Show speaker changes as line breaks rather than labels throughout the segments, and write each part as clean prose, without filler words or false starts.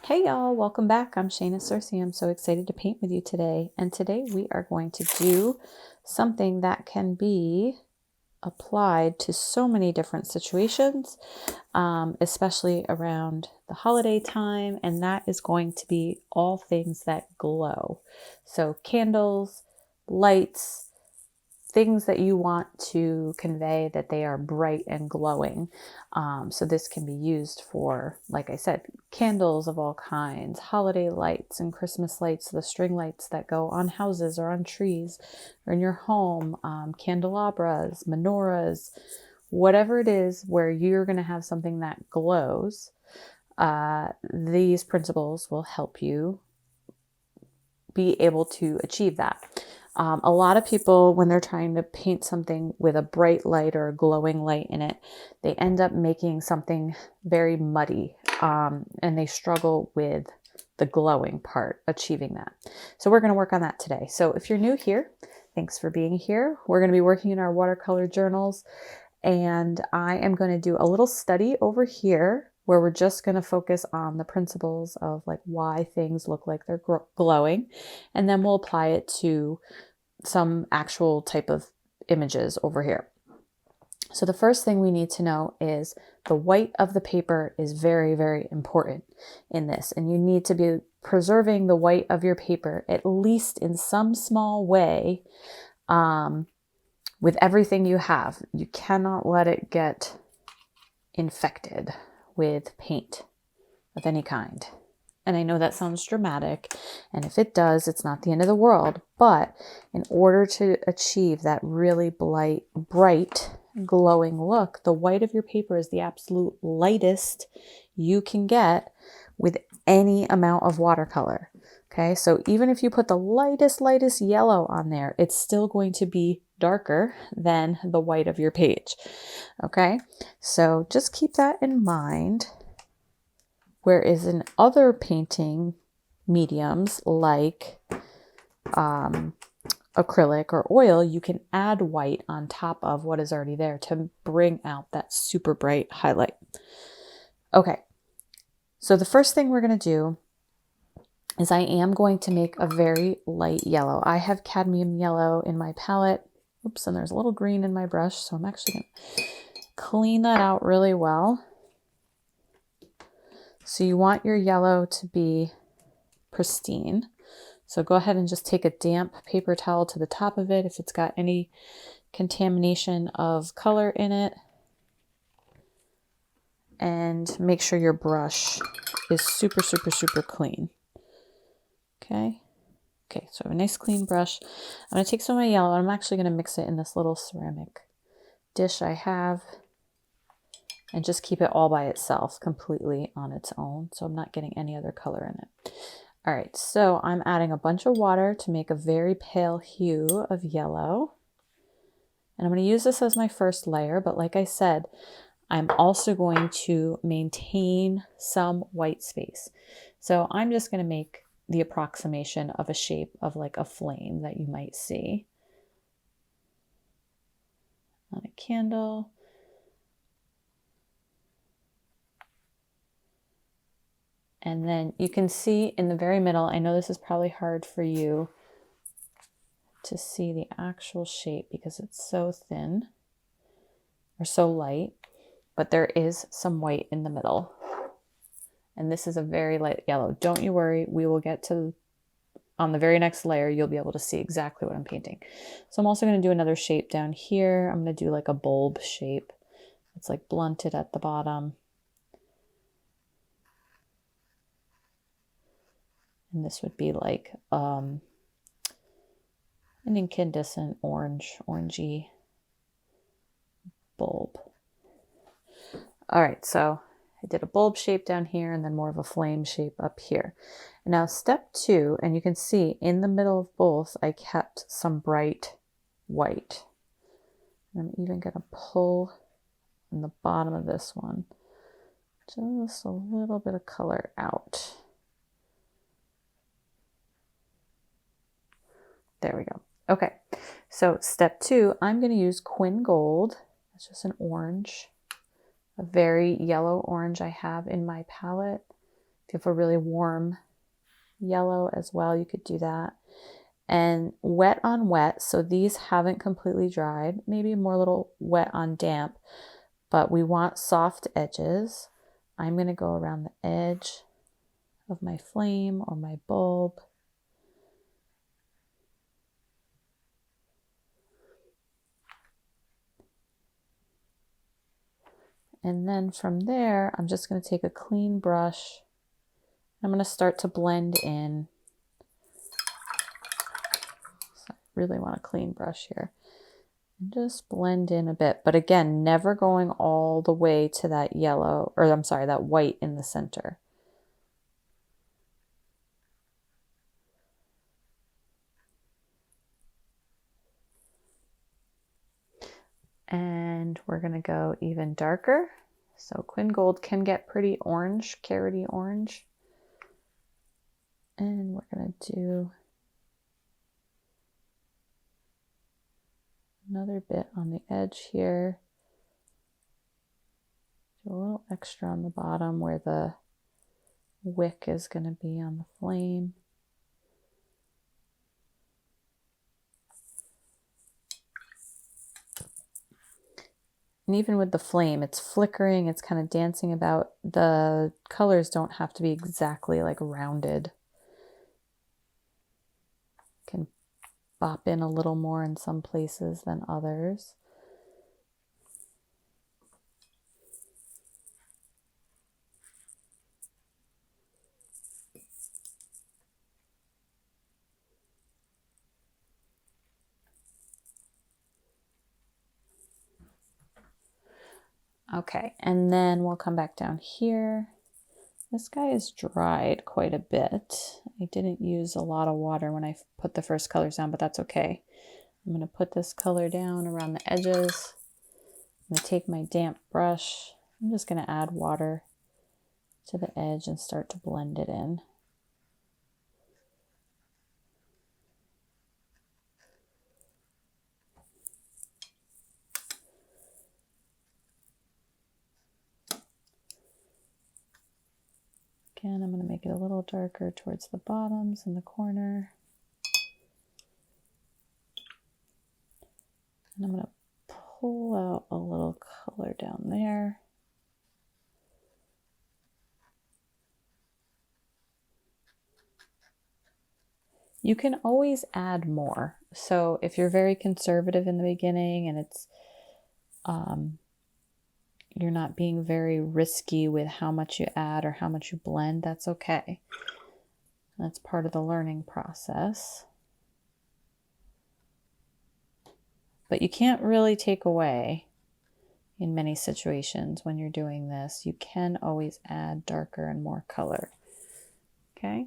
Hey y'all, welcome back. I'm Shayna Cersei. I'm so excited to paint with you today. And today we are going to do something that can be applied to so many different situations, especially around the holiday time. And that is going to be all things that glow. So candles, lights, things that you want to convey that they are bright and glowing. So this can be used for, like I said, candles of all kinds, holiday lights and Christmas lights, the string lights that go on houses or on trees or in your home, candelabras, menorahs, whatever it is where you're going to have something that glows. These principles will help you be able to achieve that. A lot of people, when they're trying to paint something with a bright light or a glowing light in it, they end up making something very muddy, and they struggle with the glowing part, achieving that. So we're going to work on that today. So if you're new here, thanks for being here. We're going to be working in our watercolor journals, and I am going to do a little study over here where we're just going to focus on the principles of like why things look like they're glowing, and then we'll apply it to some actual type of images over here. So the first thing we need to know is the white of the paper is very, very important in this, and you need to be preserving the white of your paper at least in some small way with everything you have. You cannot let it get infected with paint of any kind. And I know that sounds dramatic, and if it does, it's not the end of the world. But in order to achieve that really bright, glowing look, the white of your paper is the absolute lightest you can get with any amount of watercolor. Okay, so even if you put the lightest yellow on there, it's still going to be darker than the white of your page. Okay, so just keep that in mind. Whereas in other painting mediums like acrylic or oil, you can add white on top of what is already there to bring out that super bright highlight. Okay, so the first thing we're going to do is I am going to make a very light yellow. I have cadmium yellow in my palette. Oops, and there's a little green in my brush, so I'm actually going to clean that out really well. So you want your yellow to be pristine. So go ahead and just take a damp paper towel to the top of it if it's got any contamination of color in it. And make sure your brush is super clean. Okay. Okay, so I have a nice clean brush. I'm going to take some of my yellow, and I'm actually going to mix it in this little ceramic dish I have. And just keep it all by itself, completely on its own. So I'm not getting any other color in it. All right, so I'm adding a bunch of water to make a very pale hue of yellow. And I'm going to use this as my first layer, but like I said, I'm also going to maintain some white space. So I'm just going to make the approximation of a shape of like a flame that you might see on a candle. And then you can see in the very middle, I know this is probably hard for you to see the actual shape because it's so thin or so light, but there is some white in the middle. And this is a very light yellow. Don't you worry, we will get to, on the very next layer, you'll be able to see exactly what I'm painting. So I'm also going to do another shape down here. I'm going to do like a bulb shape. It's like blunted at the bottom. And this would be like an incandescent orangey bulb. All right, so I did a bulb shape down here and then more of a flame shape up here. And now step 2, and you can see in the middle of both, I kept some bright white. And I'm even going to pull in the bottom of this one just a little bit of color out. There we go. Okay, so step 2, I'm going to use Quin Gold. It's just an orange, a very yellow orange I have in my palette. If you have a really warm yellow as well, you could do that. And wet on wet, so these haven't completely dried, maybe more a little wet on damp, but we want soft edges. I'm going to go around the edge of my flame or my bulb. And then from there, I'm just going to take a clean brush. I'm going to start to blend in. So I really want a clean brush here. And just blend in a bit. But again, never going all the way to that yellow, or I'm sorry, that white in the center. And we're going to go even darker. So Quin Gold can get pretty orange, carroty orange. And we're going to do another bit on the edge here. Do a little extra on the bottom where the wick is going to be on the flame. And even with the flame, it's flickering, it's kind of dancing about. The colors don't have to be exactly like rounded. Can bop in a little more in some places than others. Okay, and then we'll come back down here. This guy is dried quite a bit. I didn't use a lot of water when I put the first colors down, but that's okay. I'm going to put this color down around the edges. I'm going to take my damp brush. I'm just going to add water to the edge and start to blend it in. Again, I'm going to make it a little darker towards the bottoms and the corner. And I'm going to pull out a little color down there. You can always add more. So if you're very conservative in the beginning and it's you're not being very risky with how much you add or how much you blend, that's okay. That's part of the learning process. But you can't really take away in many situations when you're doing this. You can always add darker and more color. Okay?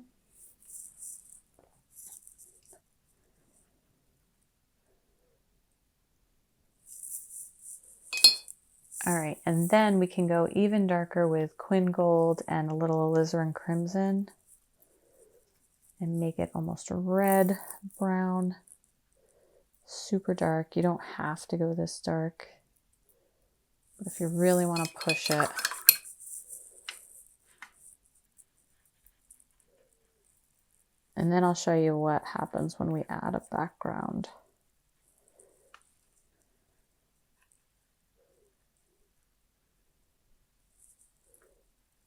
All right, and then we can go even darker with Quin Gold and a little Alizarin Crimson and make it almost a red brown, super dark. You don't have to go this dark, but if you really want to push it, and then I'll show you what happens when we add a background.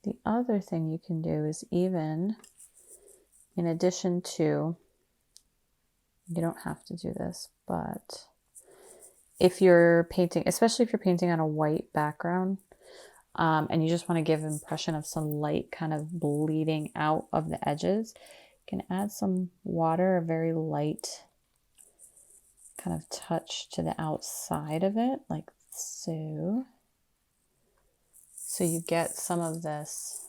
The other thing you can do is even, in addition to, you don't have to do this, but if you're painting, especially if you're painting on a white background, and you just want to give an impression of some light kind of bleeding out of the edges, you can add some water, a very light kind of touch to the outside of it, like so. So you get some of this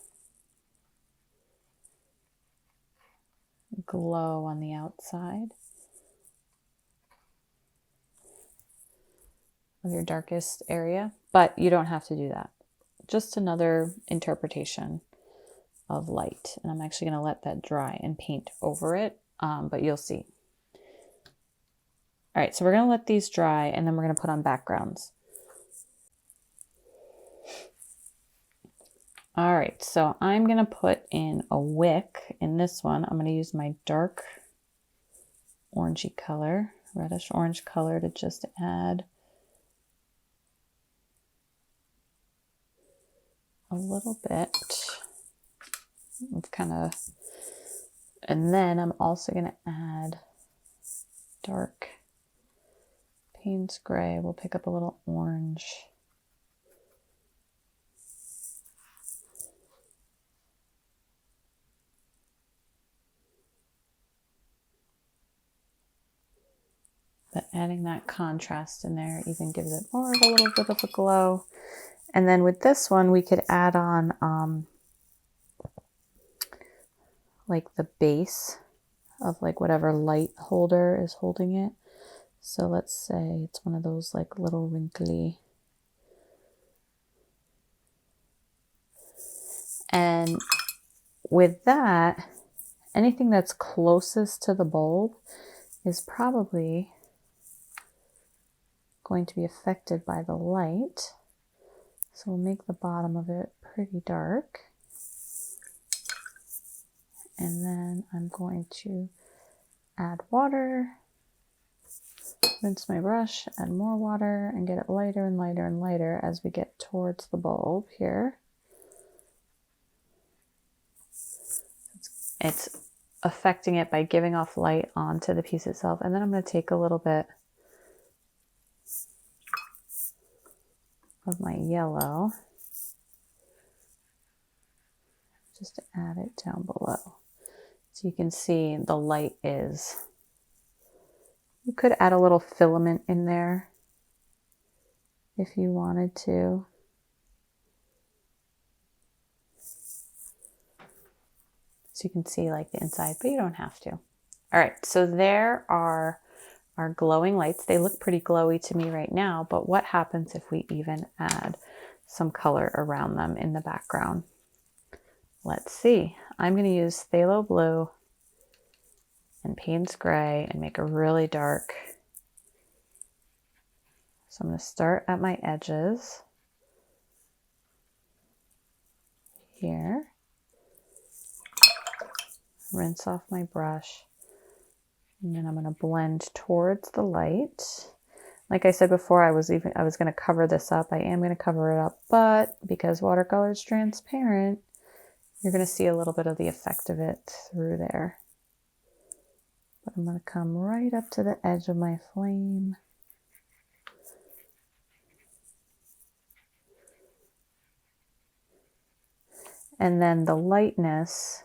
glow on the outside of your darkest area, but you don't have to do that. Just another interpretation of light. And I'm actually going to let that dry and paint over it, but you'll see. All right, so we're going to let these dry and then we're going to put on backgrounds. All right, so I'm gonna put in a wick. In this one, I'm gonna use my dark orangey color, reddish orange color, to just add a little bit of kind of, and then I'm also gonna add dark Payne's gray. We'll pick up a little orange. But adding that contrast in there even gives it more of a little bit of a glow. And then with this one, we could add on like the base of like whatever light holder is holding it. So let's say it's one of those like little wrinkly. And with that, anything that's closest to the bulb is probably going to be affected by the light. So we'll make the bottom of it pretty dark. And then I'm going to add water, rinse my brush, add more water, and get it lighter and lighter and lighter as we get towards the bulb here. It's affecting it by giving off light onto the piece itself. And then I'm going to take a little bit of my yellow just to add it down below. So you can see the light is, you could add a little filament in there if you wanted to. So you can see like the inside, but you don't have to. All right, so there are our glowing lights. They look pretty glowy to me right now, but what happens if we even add some color around them in the background? Let's see. I'm going to use Phthalo blue and Payne's gray and make a really dark. So I'm going to start at my edges here. Rinse off my brush. And then I'm going to blend towards the light. Like I said before, I was going to cover this up. I am going to cover it up, but because watercolor is transparent, you're going to see a little bit of the effect of it through there. But I'm going to come right up to the edge of my flame. And then the lightness,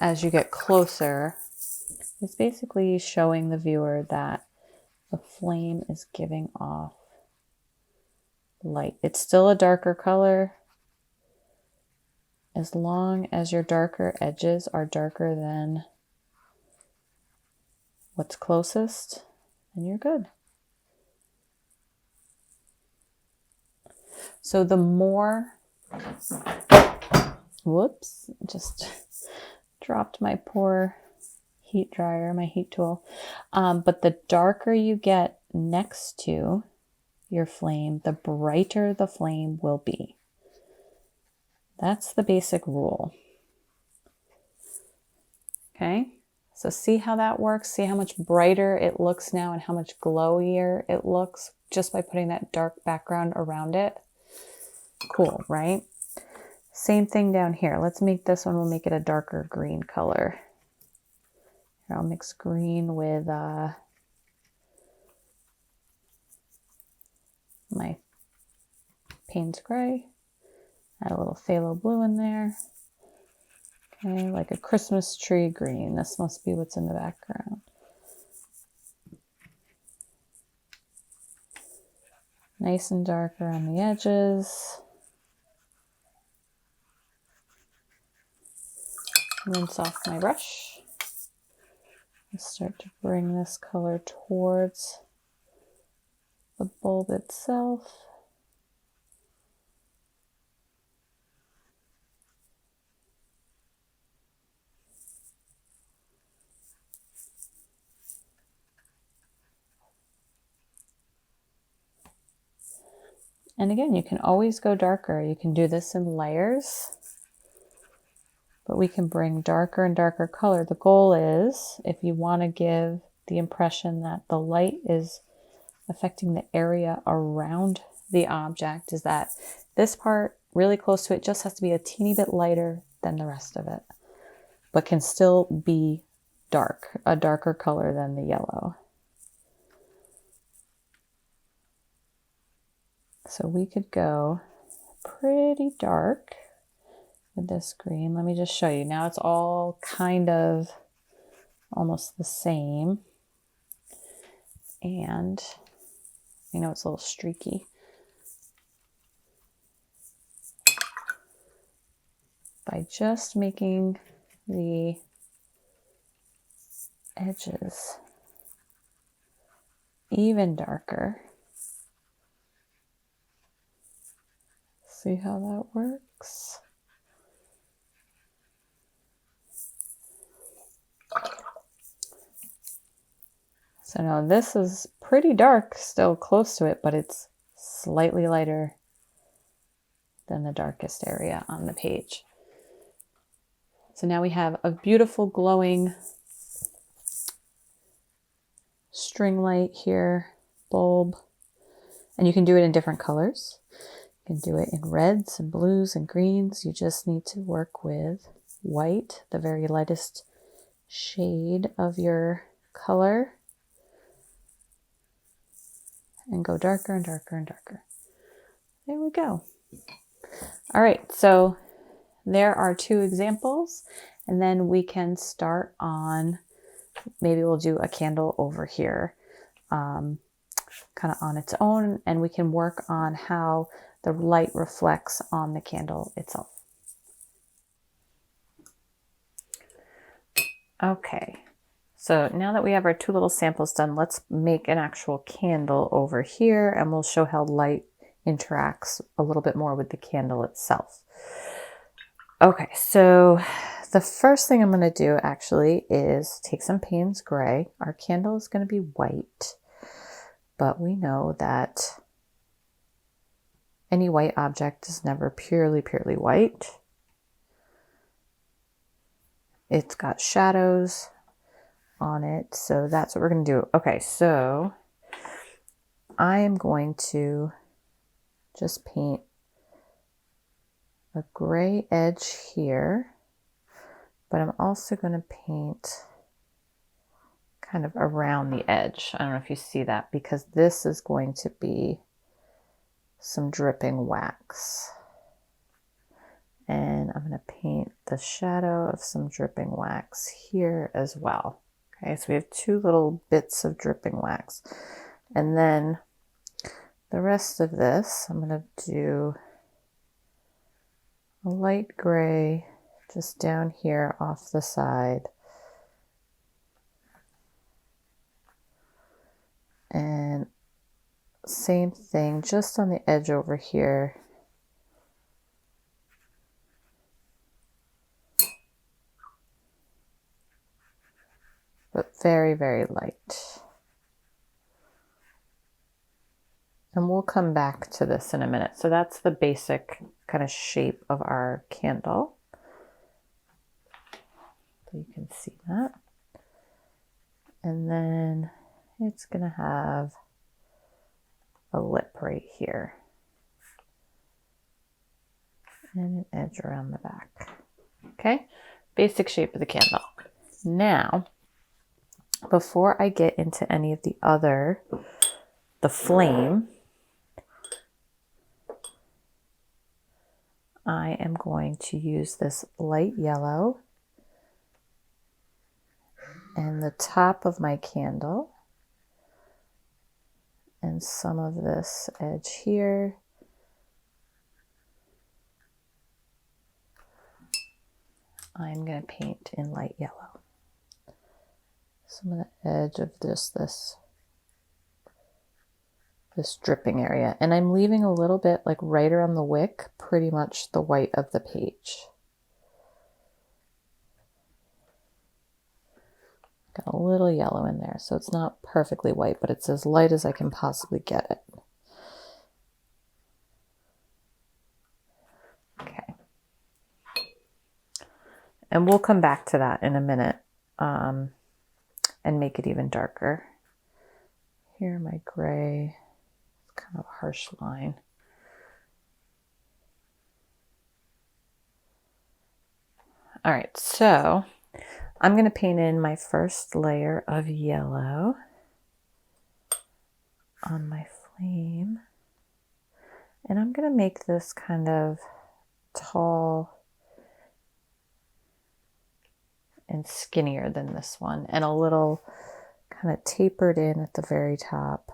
as you get closer, is basically showing the viewer that the flame is giving off light. It's still a darker color. As long as your darker edges are darker than what's closest, then you're good. So the more, whoops, just dropped my poor heat dryer, my heat tool. But the darker you get next to your flame, the brighter the flame will be. That's the basic rule. Okay, so see how that works? See how much brighter it looks now and how much glowier it looks just by putting that dark background around it? Cool, right? Same thing down here. Let's make this one, we'll make it a darker green color. Here, I'll mix green with my Payne's gray. Add a little phthalo blue in there. Okay, like a Christmas tree green. This must be what's in the background. Nice and dark around the edges. Rinse off my brush. And start to bring this color towards the bulb itself. And again, you can always go darker. You can do this in layers, but we can bring darker and darker color. The goal is, if you want to give the impression that the light is affecting the area around the object, is that this part really close to it just has to be a teeny bit lighter than the rest of it, but can still be dark, a darker color than the yellow. So we could go pretty dark with this green. Let me just show you. Now it's all kind of almost the same. And you know, it's a little streaky. By just making the edges even darker. See how that works? So now this is pretty dark, still close to it, but it's slightly lighter than the darkest area on the page. So now we have a beautiful glowing string light here, bulb, and you can do it in different colors. You can do it in reds and blues and greens. You just need to work with white, the very lightest shade of your color, and go darker and darker and darker. There we go. All right, so there are two examples, and then we can start on, maybe we'll do a candle over here, kind of on its own, and we can work on how the light reflects on the candle itself. Okay, so now that we have our two little samples done, let's make an actual candle over here, and we'll show how light interacts a little bit more with the candle itself. Okay, so the first thing I'm going to do actually is take some Payne's Gray. Our candle is going to be white, but we know that any white object is never purely white. It's got shadows on it, so that's what we're going to do. Okay, so I am going to just paint a gray edge here, but I'm also going to paint kind of around the edge. I don't know if you see that, because this is going to be some dripping wax. And I'm going to paint the shadow of some dripping wax here as well. Okay, so we have two little bits of dripping wax. And then the rest of this, I'm going to do a light gray just down here off the side. And same thing just on the edge over here. But very light. And we'll come back to this in a minute. So that's the basic kind of shape of our candle. So you can see that. And then it's going to have a lip right here. And an edge around the back. Okay, basic shape of the candle. Now, before I get into any of the flame, I am going to use this light yellow and the top of my candle and some of this edge here. I'm going to paint in light yellow. Some of the edge of just this dripping area. And I'm leaving a little bit like right around the wick, pretty much the white of the page. Got a little yellow in there, so it's not perfectly white, but it's as light as I can possibly get it. And we'll come back to that in a minute and make it even darker. Here, my gray, kind of a harsh line. All right, so I'm going to paint in my first layer of yellow on my flame. And I'm going to make this kind of tall and skinnier than this one, and a little kind of tapered in at the very top.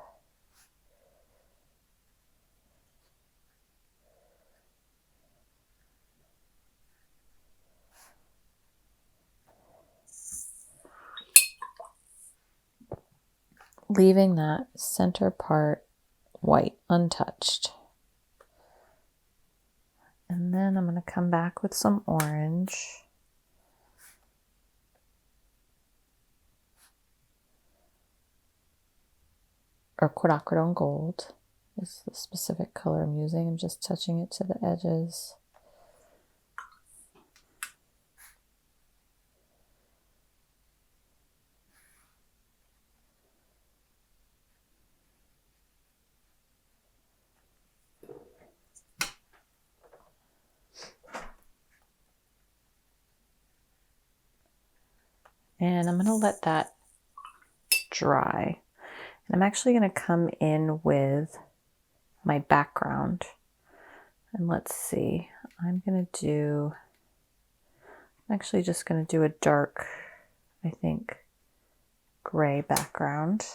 Leaving that center part white, untouched. And then I'm going to come back with some orange. Or Quinacridone Gold is the specific color I'm using. I'm just touching it to the edges. And I'm going to let that dry. And I'm actually going to come in with my background. And let's see, I'm actually just going to do a dark, I think, gray background.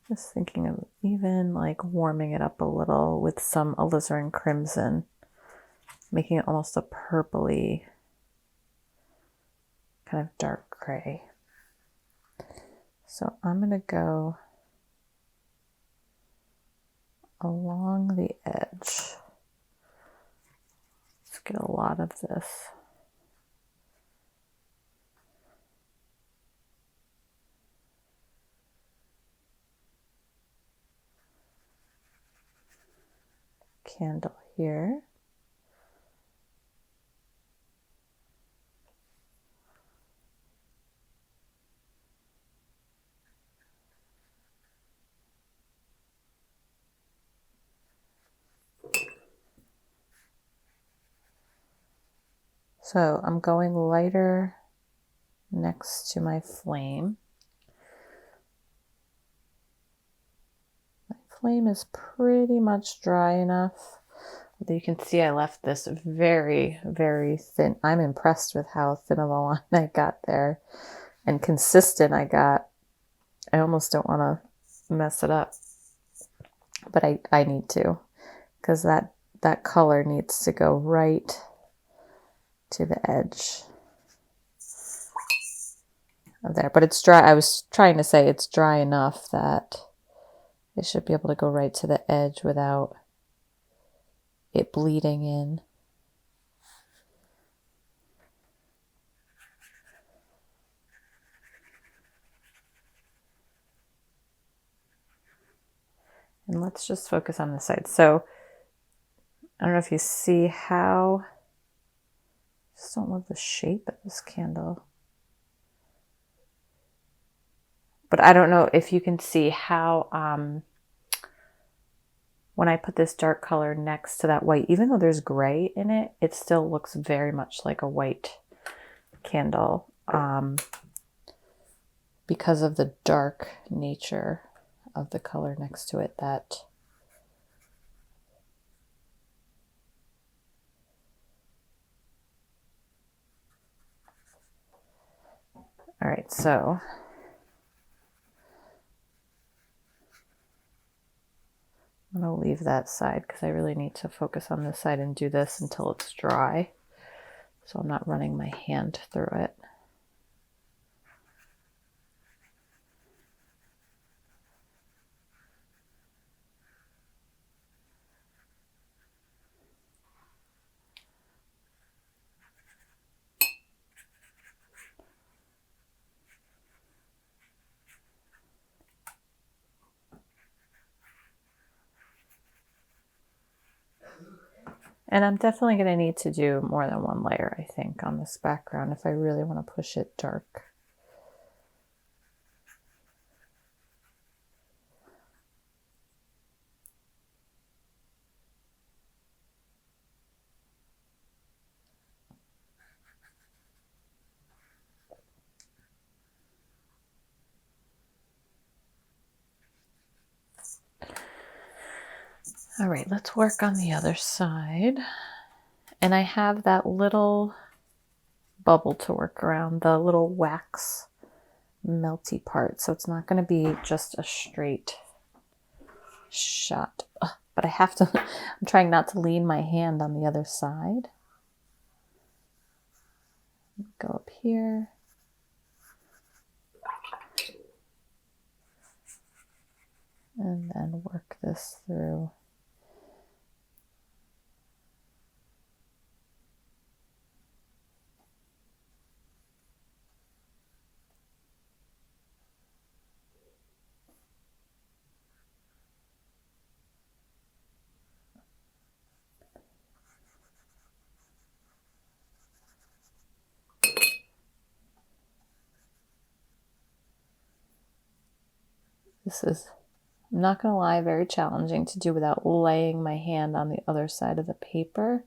Just thinking of even like warming it up a little with some alizarin crimson, making it almost a purpley kind of dark gray. So I'm going to go along the edge. Let's get a lot of this. Candle here. So I'm going lighter next to my flame. My flame is pretty much dry enough. Although you can see I left this very, very thin. I'm impressed with how thin of a line I got there and consistent I got. I almost don't want to mess it up, but I need to, because that color needs to go right to the edge of there. But it's dry. I was trying to say it's dry enough that it should be able to go right to the edge without it bleeding in. And let's just focus on the side. So I don't know if you see how, I just don't love the shape of this candle. But I don't know if you can see how when I put this dark color next to that white, even though there's gray in it, it still looks very much like a white candle because of the dark nature of the color next to it. All right, so I'm going to leave that side because I really need to focus on this side and do this until it's dry, so I'm not running my hand through it. And I'm definitely going to need to do more than one layer, I think, on this background if I really want to push it dark. All right, let's work on the other side. And I have that little bubble to work around, the little wax melty part. So it's not going to be just a straight shot. Ugh, but I have to, I'm trying not to lean my hand on the other side. Go up here. And then work this through. This is, I'm not going to lie, very challenging to do without laying my hand on the other side of the paper.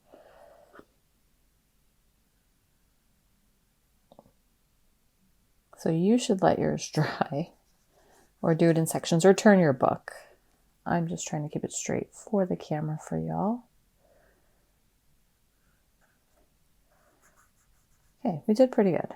So you should let yours dry or do it in sections or turn your book. I'm just trying to keep it straight for the camera for y'all. Okay, we did pretty good.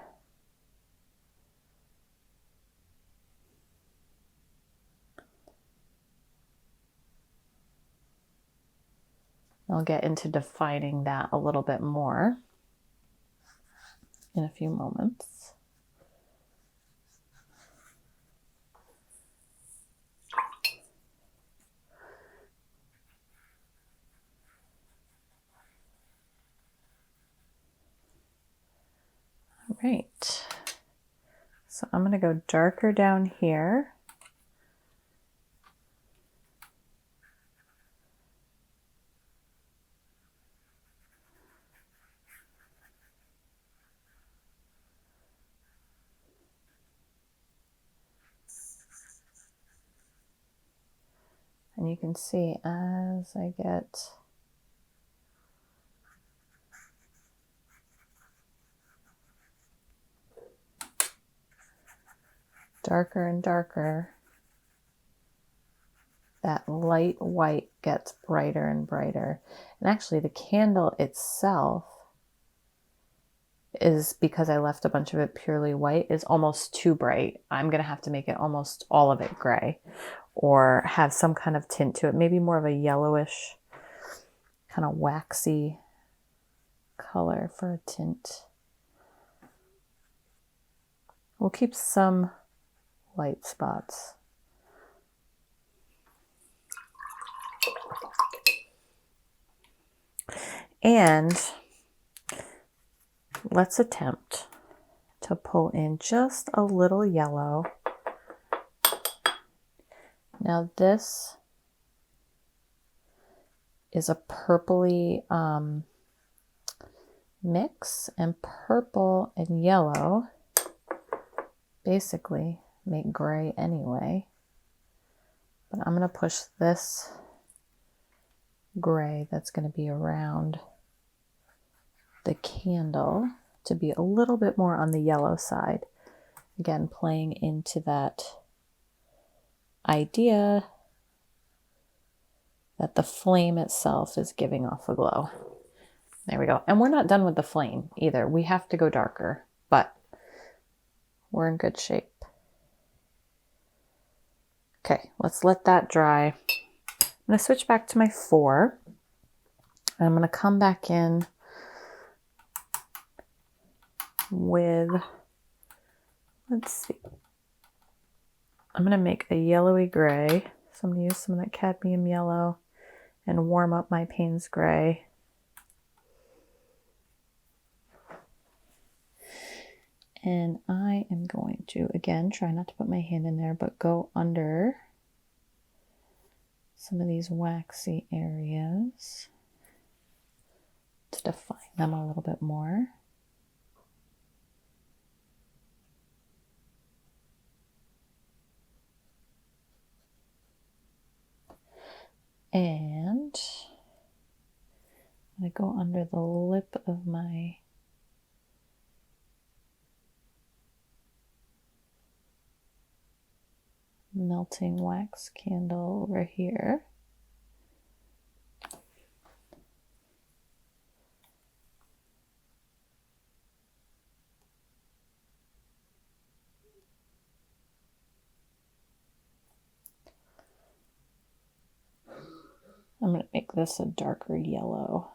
I'll get into defining that a little bit more in a few moments. All right, so I'm going to go darker down here. And you can see as I get darker and darker, that light white gets brighter and brighter. And actually the candle itself is, because I left a bunch of it purely white, is almost too bright. I'm going to have to make it almost all of it gray or have some kind of tint to it. Maybe more of a yellowish, kind of waxy color for a tint. We'll keep some light spots. And let's attempt to pull in just a little yellow. Now this is a purpley mix, and purple and yellow basically make gray anyway. But I'm going to push this gray that's going to be around the candle to be a little bit more on the yellow side. Again, playing into that idea that the flame itself is giving off a glow. There we go. And we're not done with the flame either. We have to go darker, but we're in good shape. Okay, let's let that dry. I'm going to switch back to my 4. And I'm going to come back in with, let's see, I'm going to make a yellowy gray. So I'm going to use some of that cadmium yellow and warm up my Payne's gray. And I am going to, again, try not to put my hand in there, but go under some of these waxy areas. to define them a little bit more. And I'm going to go under the lip of my melting wax candle over here. I'm going to make this a darker yellow.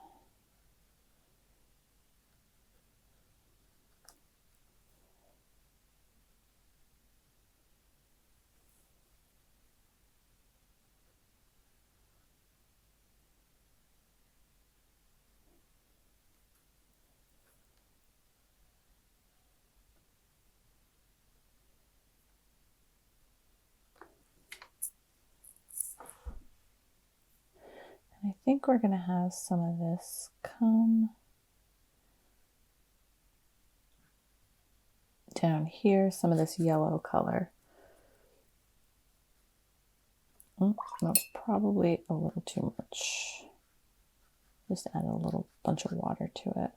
I think we're going to have some of this come down here, some of this yellow color. That's probably a little too much. Just add a little bunch of water to it.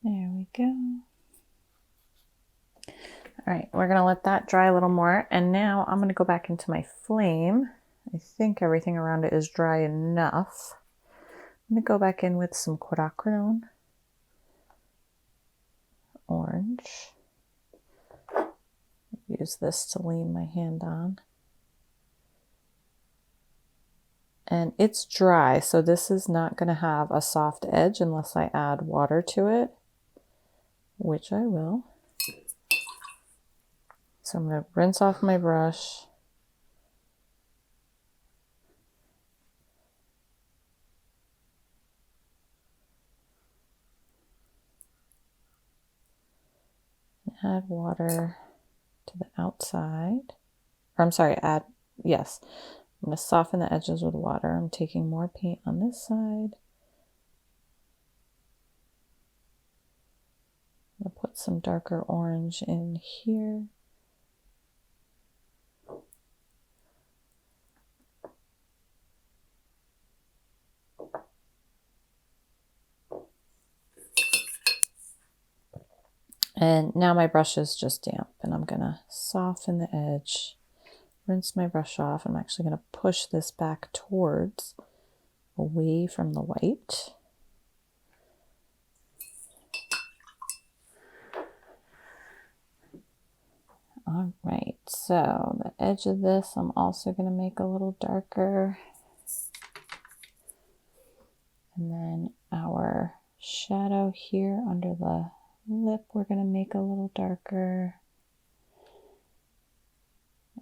There we go. All right, we're gonna let that dry a little more. And now I'm gonna go back into my flame. I think everything around it is dry enough. I'm gonna go back in with some Quinacridone. Orange. Use this to lean my hand on. And it's dry, so this is not gonna have a soft edge unless I add water to it, which I will. So I'm going to rinse off my brush. Add water to the outside. Or I'm sorry, yes. I'm going to soften the edges with water. I'm taking more paint on this side. I'm going to put some darker orange in here. And now my brush is just damp, and I'm going to soften the edge, rinse my brush off. I'm actually going to push this back towards, away from the white. All right, so the edge of this I'm also going to make a little darker. And then our shadow here under the lip, we're going to make a little darker.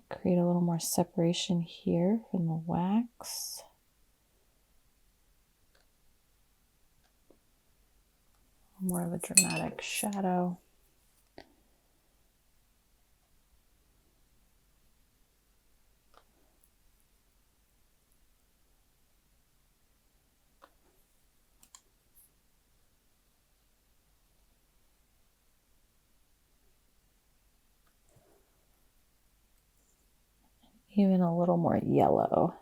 Create a little more separation here from the wax. More of a dramatic shadow. Even a little more yellow.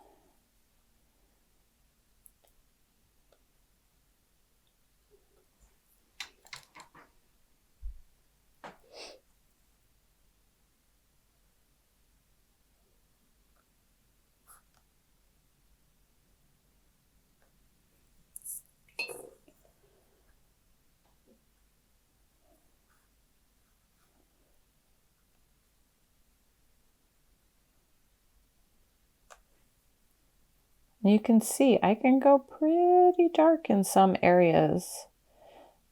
And you can see I can go pretty dark in some areas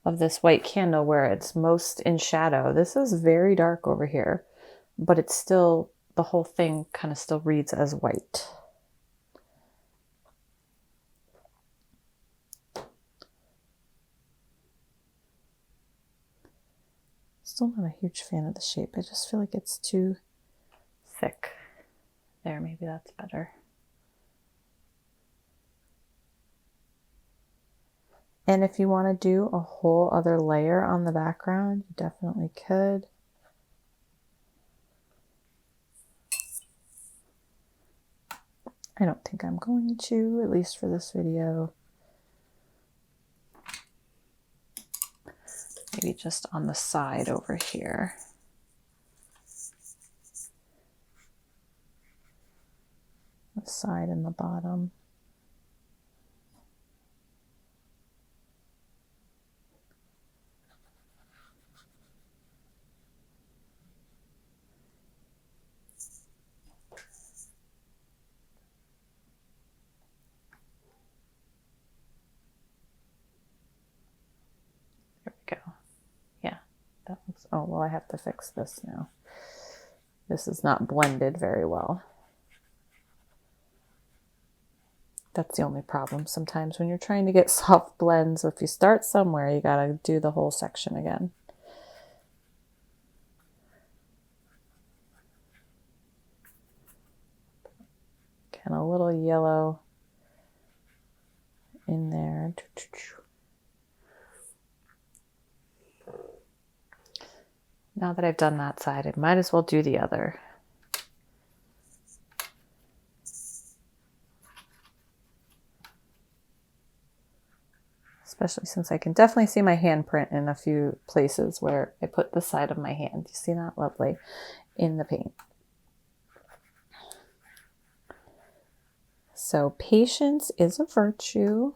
of this white candle where it's most in shadow. This is very dark over here, but it's still, the whole thing kind of still reads as white. Still not a huge fan of the shape. I just feel like it's too thick. There, maybe that's better. And if you want to do a whole other layer on the background, you definitely could. I don't think I'm going to, at least for this video. Maybe just on the side over here. The side and the bottom. There we go. Yeah, that looks, oh, well, I have to fix this now. This is not blended very well. That's the only problem sometimes when you're trying to get soft blends. If you start somewhere, you gotta do the whole section again. And a little yellow in there. Now that I've done that side, I might as well do the other. Especially since I can definitely see my handprint in a few places where I put the side of my hand. You see that? Lovely. In the paint. So patience is a virtue,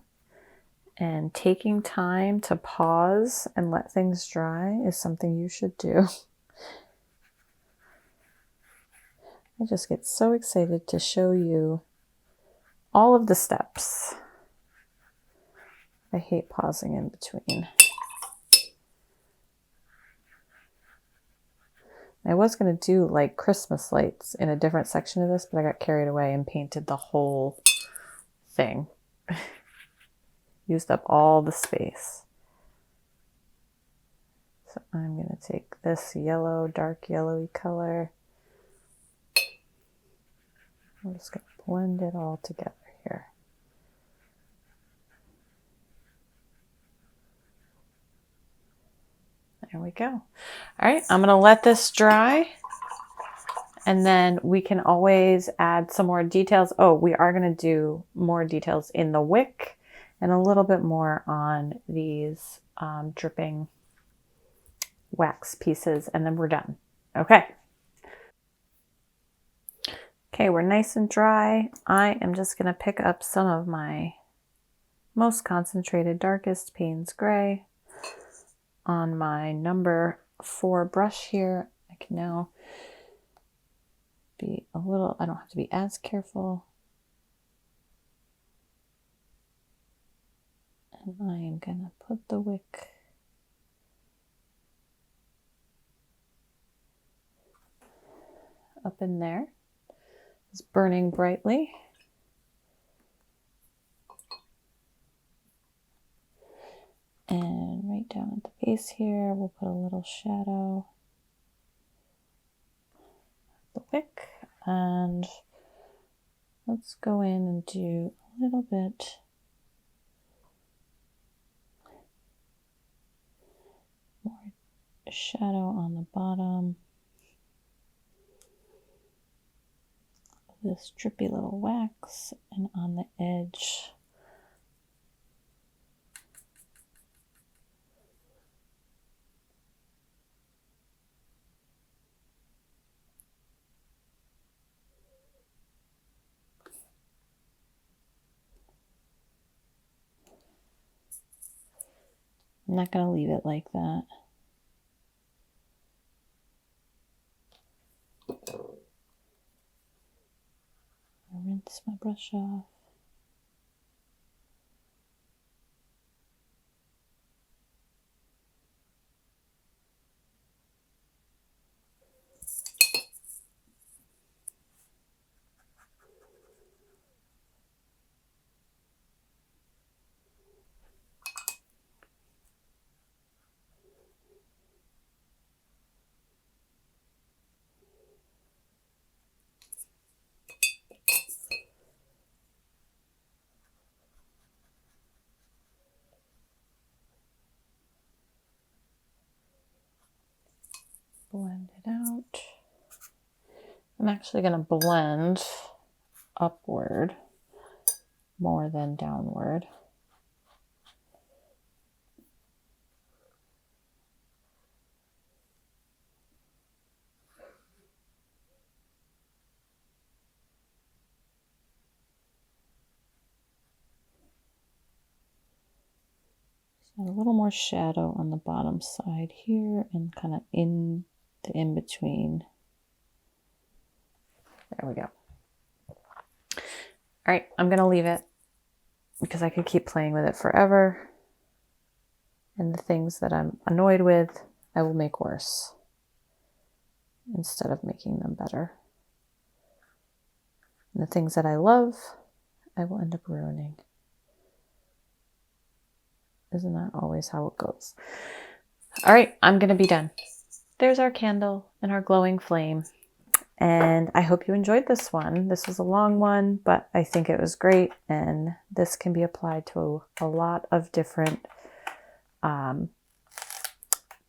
and taking time to pause and let things dry is something you should do. I just get so excited to show you all of the steps. I hate pausing in between. I was going to do like Christmas lights in a different section of this, but I got carried away and painted the whole thing. Used up all the space. So I'm going to take this yellow, dark yellowy color. I'm just going to blend it all together here. There we go. All right, I'm going to let this dry. And then we can always add some more details. Oh, we are going to do more details in the wick and a little bit more on these dripping wax pieces, and then we're done. Okay. Okay, we're nice and dry. I am just going to pick up some of my most concentrated, darkest Payne's Gray on my number 4 brush here. I can now be a little, I don't have to be as careful. And I am going to put the wick up in there. It's burning brightly. And right down at the base here, we'll put a little shadow. The wick, and let's go in and do a little bit more shadow on the bottom. This drippy little wax, and on the edge. I'm not going to leave it like that. I'll rinse my brush off. Blend it out. I'm actually going to blend upward more than downward. So a little more shadow on the bottom side here and kind of in the in-between. There we go. All right, I'm going to leave it because I could keep playing with it forever. And the things that I'm annoyed with, I will make worse instead of making them better. And the things that I love, I will end up ruining. Isn't that always how it goes? All right, I'm going to be done. There's our candle and our glowing flame. And I hope you enjoyed this one. This was a long one, but I think it was great. And this can be applied to a lot of different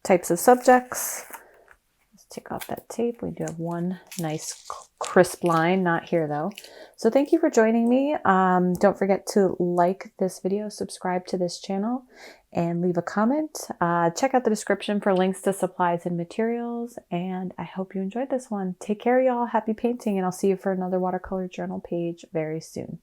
types of subjects. Let's take off that tape. We do have one nice crisp line, not here though. So thank you for joining me. Don't forget to like this video, subscribe to this channel, and leave a comment. Check out the description for links to supplies and materials. And I hope you enjoyed this one. Take care, y'all. Happy painting, and I'll see you for another watercolor journal page very soon.